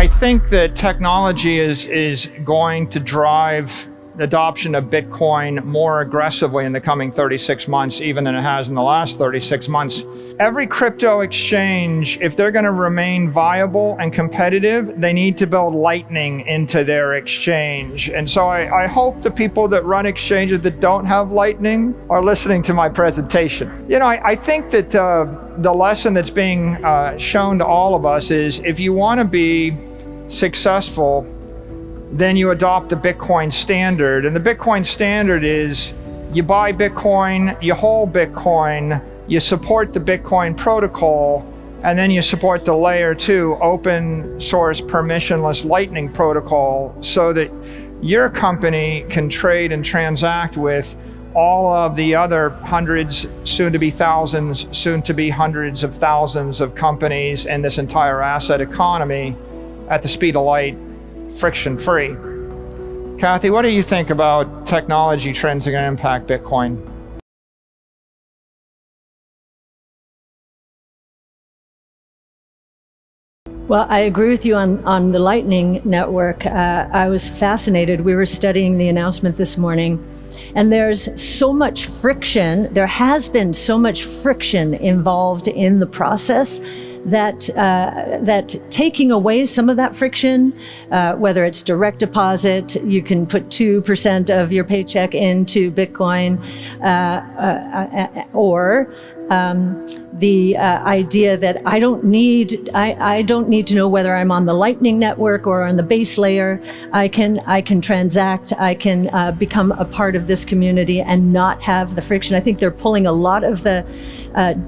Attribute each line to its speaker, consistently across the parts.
Speaker 1: I think that technology is going to drive adoption of Bitcoin more aggressively in the coming 36 months, even than it has in the last 36 months. Every crypto exchange, if they're going to remain viable and competitive, they need to build Lightning into their exchange. And so I hope the people that run exchanges that don't have Lightning are listening to my presentation. You know, I think that the lesson that's being shown to all of us is if you want to be successful, then you adopt the Bitcoin standard. And the Bitcoin standard is you buy Bitcoin, you hold Bitcoin, you support the Bitcoin protocol, and then you support the layer 2 open source permissionless Lightning protocol so that your company can trade and transact with all of the other hundreds, soon to be thousands, soon to be hundreds of thousands of companies in this entire asset economy at the speed of light, friction-free. Cathie, what do you think about technology trends that are going to impact Bitcoin?
Speaker 2: Well, I agree with you on the Lightning Network. I was fascinated. We were studying the announcement this morning, and there's so much friction. There has been so much friction involved in the process that taking away some of that friction, whether it's direct deposit, you can put 2% of your paycheck into Bitcoin, or the idea that I don't need to know whether I'm on the Lightning Network or on the base layer. I can transact. I can become a part of this community and not have the friction. I think they're pulling a lot of the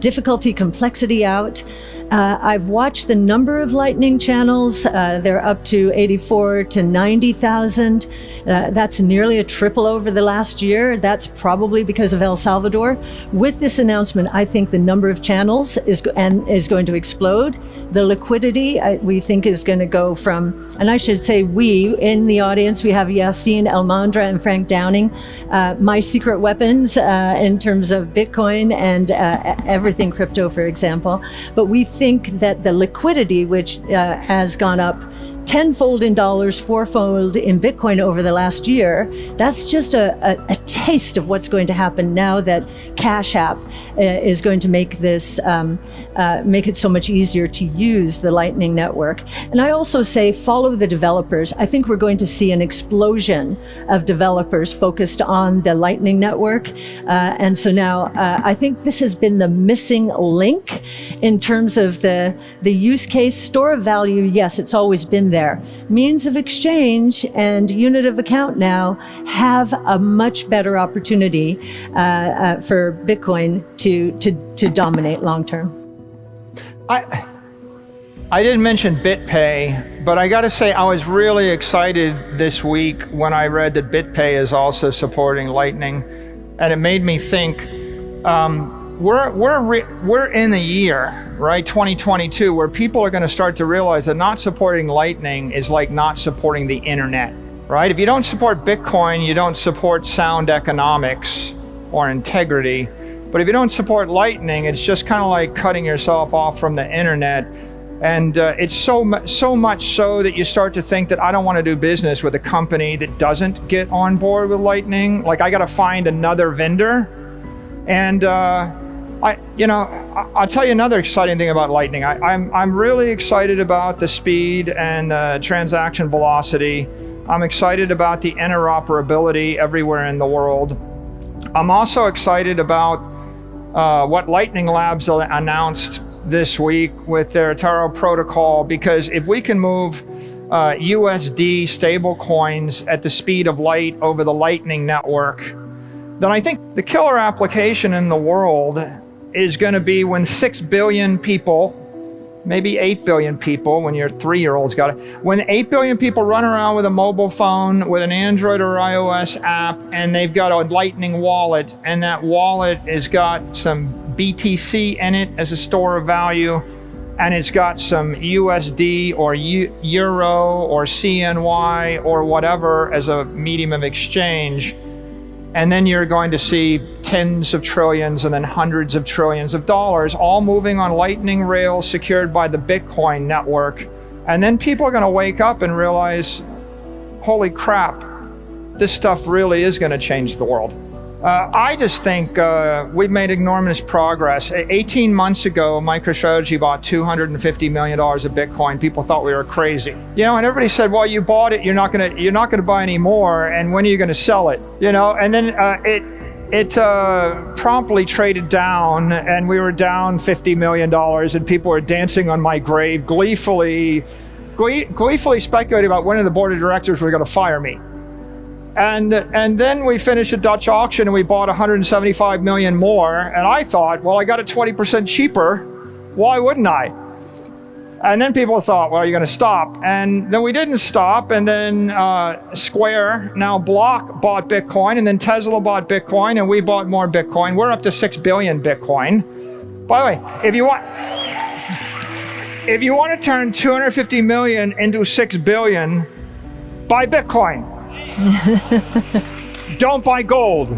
Speaker 2: difficulty, complexity out. I've watched the number of Lightning channels. They're up to 84 to 90,000. That's nearly a triple over the last year. That's probably because of El Salvador. With this announcement, I think the number of channels is going to explode. The liquidity, we think, is going to go from, and I should say we, in the audience, we have Yassine Elmandra and Frank Downing, my secret weapons in terms of Bitcoin and everything crypto, for example. But we think that the liquidity, which has gone up tenfold in dollars, fourfold in Bitcoin over the last year, that's just a taste of what's going to happen now that Cash App is going to make this, make it so much easier to use the Lightning Network. And I also say follow the developers. I think we're going to see an explosion of developers focused on the Lightning Network. And so now I think this has been the missing link in terms of the use case. Store of value, yes, it's always been there. Means of exchange and unit of account now have a much better opportunity for Bitcoin to dominate long term.
Speaker 1: I didn't mention BitPay, but I got to say I was really excited this week when I read that BitPay is also supporting Lightning, and it made me think. We're in the year, right, 2022, where people are going to start to realize that not supporting Lightning is like not supporting the internet, right? If you don't support Bitcoin, you don't support sound economics or integrity. But if you don't support Lightning, it's just kind of like cutting yourself off from the internet. And it's so much so that you start to think that I don't want to do business with a company that doesn't get on board with Lightning. Like, I got to find another vendor. And I'll tell you another exciting thing about Lightning. I'm really excited about the speed and transaction velocity. I'm excited about the interoperability everywhere in the world. I'm also excited about what Lightning Labs announced this week with their Taro protocol, because if we can move USD stable coins at the speed of light over the Lightning Network, then I think the killer application in the world is going to be when 6 billion people, maybe 8 billion people, when your 3-year-old's got it, when 8 billion people run around with a mobile phone, with an Android or iOS app, and they've got a Lightning wallet, and that wallet has got some BTC in it as a store of value, and it's got some USD or Euro or CNY or whatever as a medium of exchange. And then you're going to see tens of trillions and then hundreds of trillions of dollars all moving on Lightning rails secured by the Bitcoin network And then people are going to wake up and realize, holy crap, this stuff really is going to change the world. I just think we've made enormous progress. 18 months ago, MicroStrategy bought $250 million of Bitcoin. People thought we were crazy. You know, and everybody said, well, you bought it, you're not gonna buy any more, and when are you gonna sell it? You know, and then it promptly traded down, and we were down $50 million, and people were dancing on my grave, gleefully speculating about when the board of directors were gonna fire me. And then we finished a Dutch auction and we bought 175 million more. And I thought, well, I got it 20% cheaper. Why wouldn't I? And then people thought, well, you're going to stop. And then we didn't stop. And then Square, now Block, bought Bitcoin. And then Tesla bought Bitcoin. And we bought more Bitcoin. We're up to 6 billion Bitcoin. By the way, if you want to turn 250 million into 6 billion, buy Bitcoin. Don't buy gold.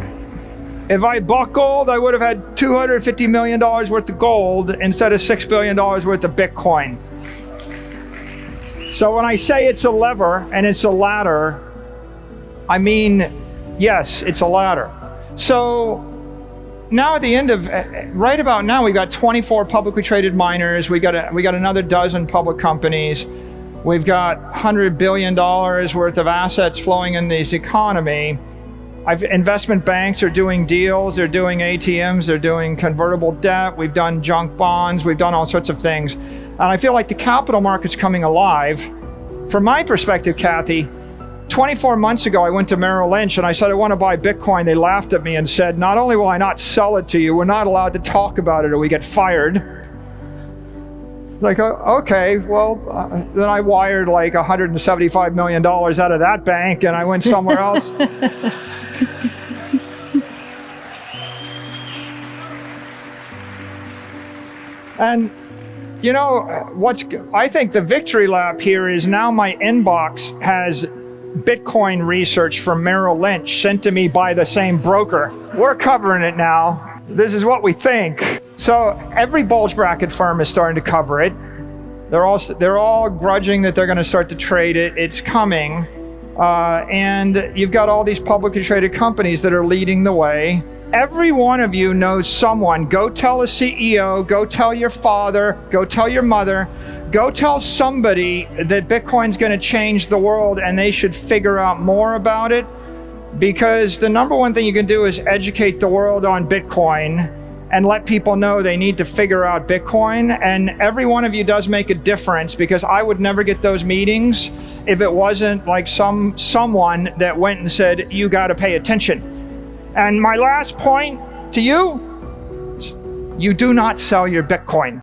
Speaker 1: If I bought gold, I would have had $250 million worth of gold instead of $6 billion worth of Bitcoin. So when I say it's a lever and it's a ladder, I mean, yes, it's a ladder. So now at the end of, right about now, we've got 24 publicly traded miners. We got another dozen public companies. We've got $100 billion worth of assets flowing in this economy. Investment banks are doing deals, they're doing ATMs, they're doing convertible debt, we've done junk bonds, we've done all sorts of things. And I feel like the capital market's coming alive. From my perspective, Cathie, 24 months ago, I went to Merrill Lynch and I said, I want to buy Bitcoin. They laughed at me and said, not only will I not sell it to you, we're not allowed to talk about it or we get fired. Like, okay, well, then I wired like $175 million out of that bank and I went somewhere else. And, you know, I think the victory lap here is now my inbox has Bitcoin research from Merrill Lynch sent to me by the same broker. We're covering it now. This is what we think. So every bulge bracket firm is starting to cover it. They're all grudging that they're going to start to trade it. It's coming. And you've got all these publicly traded companies that are leading the way. Every one of you knows someone. Go tell a CEO, go tell your father, go tell your mother, go tell somebody that Bitcoin's going to change the world and they should figure out more about it. Because the number one thing you can do is educate the world on Bitcoin and let people know they need to figure out Bitcoin. And every one of you does make a difference, because I would never get those meetings if it wasn't like someone that went and said, you got to pay attention. And my last point to you, you do not sell your Bitcoin.